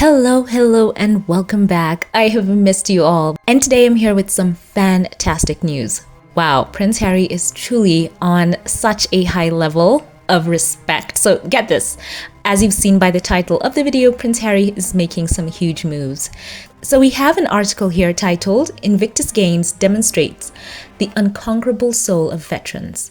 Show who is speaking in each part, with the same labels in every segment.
Speaker 1: Hello, and welcome back. I have missed you all. And today I'm here with some fantastic news. Wow, Prince Harry is truly on such a high level of respect. So get this. As you've seen by the title of the video, Prince Harry is making some huge moves. So we have an article here titled Invictus Games Demonstrates the Unconquerable Soul of Veterans.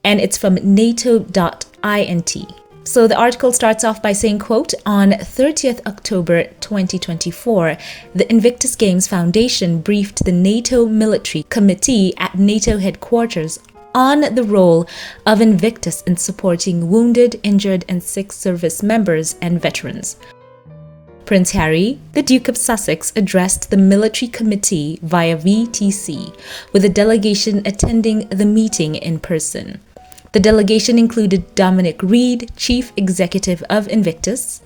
Speaker 1: And it's from NATO.int. So the article starts off by saying, quote, on 30th October 2024, the Invictus Games Foundation briefed the NATO Military Committee at NATO headquarters on the role of Invictus in supporting wounded, injured, and sick service members and veterans. Prince Harry, the Duke of Sussex, addressed the military committee via VTC, with a delegation attending the meeting in person. The delegation included Dominic Reid, Chief Executive of Invictus,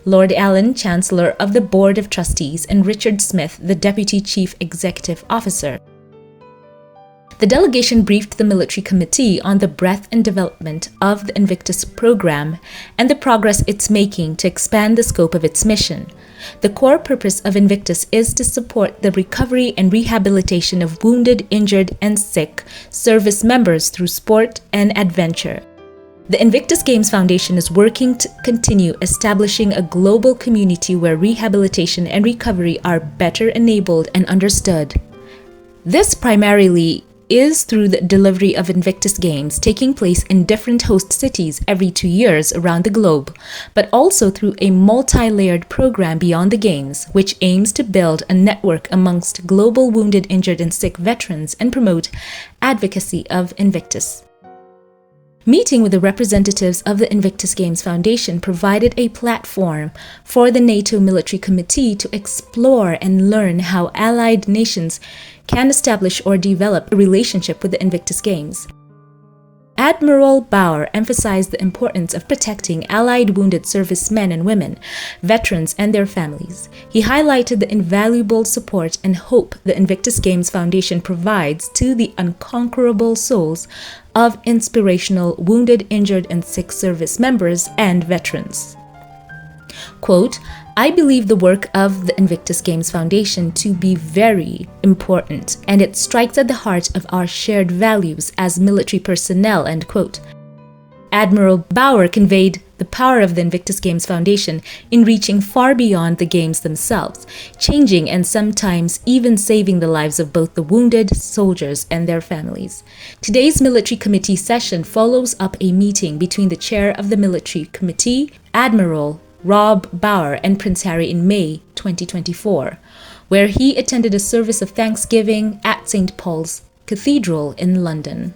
Speaker 1: Lord Allen, Chancellor of the Board of Trustees, and Richard Smith, the Deputy Chief Executive Officer. The delegation briefed the military committee on the breadth and development of the Invictus program and the progress it's making to expand the scope of its mission. The core purpose of Invictus is to support the recovery and rehabilitation of wounded, injured, and sick service members through sport and adventure. The Invictus Games Foundation is working to continue establishing a global community where rehabilitation and recovery are better enabled and understood. This primarily is through the delivery of Invictus Games taking place in different host cities every 2 years around the globe, but also through a multi-layered program beyond the Games, which aims to build a network amongst global wounded, injured, and sick veterans and promote advocacy of Invictus. Meeting with the representatives of the Invictus Games Foundation provided a platform for the NATO Military Committee to explore and learn how allied nations can establish or develop a relationship with the Invictus Games. Admiral Bauer emphasized the importance of protecting Allied wounded servicemen and women, veterans, and their families. He highlighted the invaluable support and hope the Invictus Games Foundation provides to the unconquerable souls of inspirational wounded, injured, and sick service members and veterans. Quote, I believe the work of the Invictus Games Foundation to be very important, and it strikes at the heart of our shared values as military personnel, end quote. Admiral Bauer conveyed the power of the Invictus Games Foundation in reaching far beyond the games themselves, changing and sometimes even saving the lives of both the wounded soldiers and their families. Today's military committee session follows up a meeting between the chair of the military committee, Admiral Rob Bauer, and Prince Harry in May 2024, where he attended a service of Thanksgiving at St. Paul's Cathedral in London.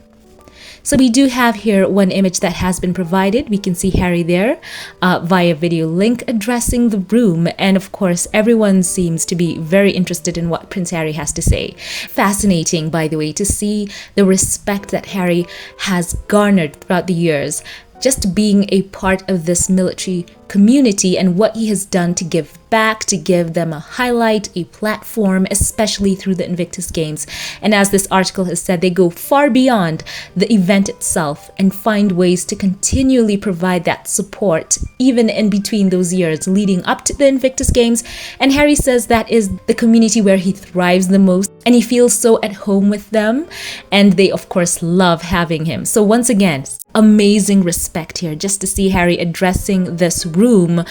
Speaker 1: So we do have here one image that has been provided. We can see Harry there via video link addressing the room. And of course, everyone seems to be very interested in what Prince Harry has to say. Fascinating, by the way, to see the respect that Harry has garnered throughout the years, just being a part of this military community and what he has done to give back, to give them a highlight, a platform, especially through the Invictus Games. And as this article has said, they go far beyond the event itself and find ways to continually provide that support, even in between those years leading up to the Invictus Games. And Harry says that is the community where he thrives the most, and he feels so at home with them. And they, of course, love having him. So once again, amazing respect here just to see Harry addressing this room.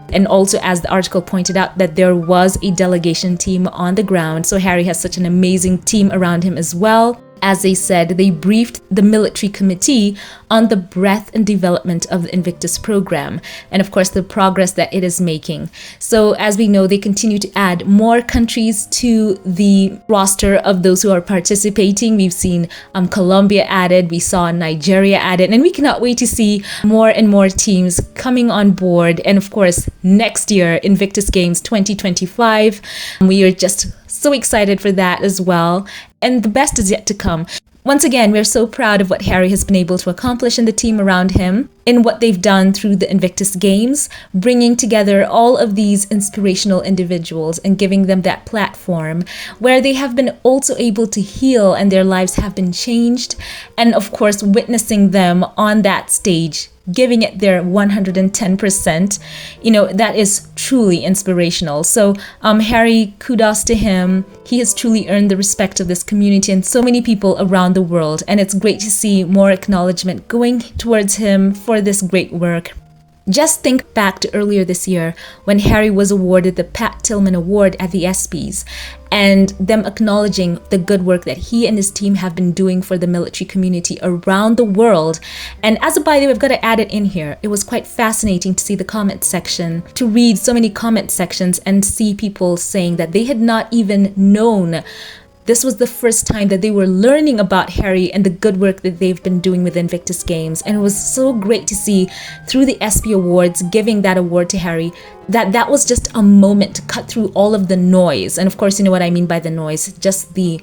Speaker 1: And also, as the article pointed out, that there was a delegation team on the ground. So Harry has such an amazing team around him as well. As they said, they briefed the military committee on the breadth and development of the Invictus program and, of course, the progress that it is making. So as we know, they continue to add more countries to the roster of those who are participating. We've seen Colombia added, we saw Nigeria added, and we cannot wait to see more and more teams coming on board. And of course, next year, Invictus Games 2025, we are just so excited for that as well. And the best is yet to come. Once again, we're so proud of what Harry has been able to accomplish and the team around him in what they've done through the Invictus Games, bringing together all of these inspirational individuals and giving them that platform where they have been also able to heal and their lives have been changed. And of course, witnessing them on that stage giving it their 110%, that is truly inspirational. So Harry, kudos to him. He has truly earned the respect of this community and so many people around the world, and it's great to see more acknowledgement going towards him for this great work. Just think back to earlier this year when Harry was awarded the Pat Tillman Award at the ESPYs, and them acknowledging the good work that he and his team have been doing for the military community around the world. And as a by the way, I've got to add it in here. It was quite fascinating to see the comment section, to read so many comment sections and see people saying that they had not even known. This was the first time that they were learning about Harry and the good work that they've been doing with Invictus Games. And it was so great to see through the ESPY Awards giving that award to Harry, that was just a moment to cut through all of the noise. And of course, you know what I mean by the noise, just the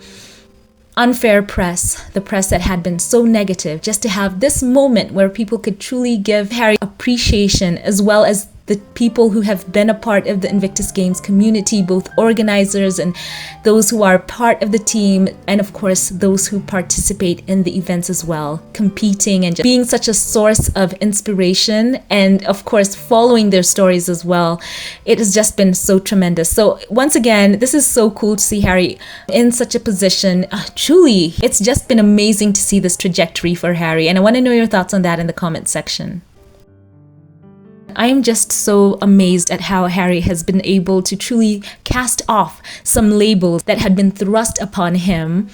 Speaker 1: unfair press, the press that had been so negative, just to have this moment where people could truly give Harry appreciation, as well as the people who have been a part of the Invictus Games community, both organizers and those who are part of the team, and of course those who participate in the events as well, competing and just being such a source of inspiration, and of course following their stories as well. It has just been so tremendous. So once again, this is so cool to see Harry in such a position. Truly, it's just been amazing to see this trajectory for Harry, and I want to know your thoughts on that in the comment section. I am just so amazed at how Harry has been able to truly cast off some labels that had been thrust upon him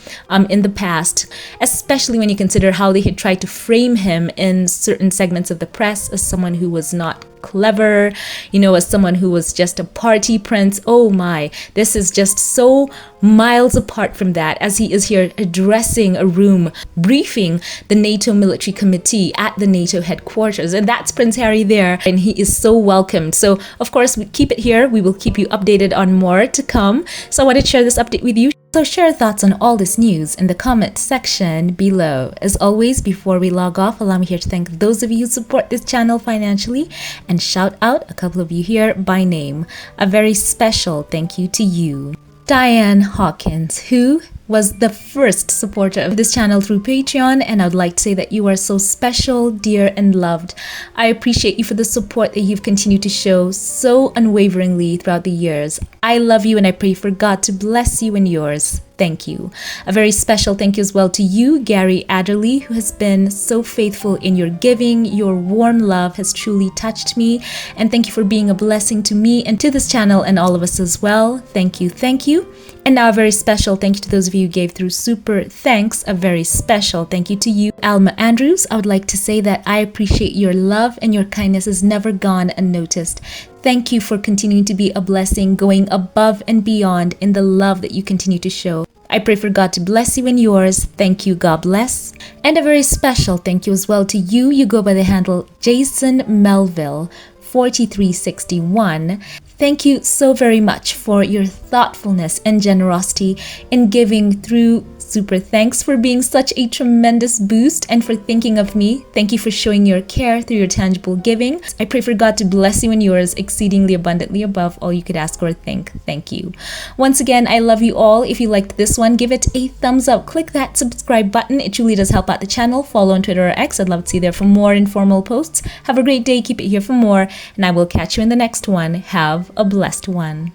Speaker 1: in the past, especially when you consider how they had tried to frame him in certain segments of the press as someone who was not clever, as someone who was just a party prince. Oh my, this is just so miles apart from that, as he is here addressing a room, briefing the NATO military committee at the NATO headquarters, and that's Prince Harry there, and he is so welcomed. So of course, we keep it here. We will keep you updated on more to come. So I wanted to share this update with you. So share thoughts on all this news in the comment section below. As always, before we log off, allow me here to thank those of you who support this channel financially, and shout out a couple of you here by name. A very special thank you to you. Diane Hawkins, who was the first supporter of this channel through Patreon, and I would like to say that you are so special, dear, and loved. I appreciate you for the support that you've continued to show so unwaveringly throughout the years. I love you, and I pray for God to bless you and yours. Thank you. A very special thank you as well to you, Gary Adderley, who has been so faithful in your giving. Your warm love has truly touched me, and thank you for being a blessing to me and to this channel and all of us as well. Thank you, thank you. And now a very special thank you to those of you who gave through super thanks. A very special thank you to you, Alma Andrews. I would like to say that I appreciate your love, and your kindness has never gone unnoticed. Thank you for continuing to be a blessing, going above and beyond in the love that you continue to show. I pray for God to bless you and yours. Thank you. God bless. And a very special thank you as well to you. You go by the handle Jason Melville 4361. Thank you so very much for your thoughtfulness and generosity in giving through super thanks, for being such a tremendous boost, and for thinking of me. Thank you for showing your care through your tangible giving. I pray for God to bless you and yours exceedingly abundantly above all you could ask or think. Thank you. Once again, I love you all. If you liked this one, give it a thumbs up. Click that subscribe button. It truly does help out the channel. Follow on Twitter or X. I'd love to see you there for more informal posts. Have a great day. Keep it here for more, and I will catch you in the next one. Have a blessed one.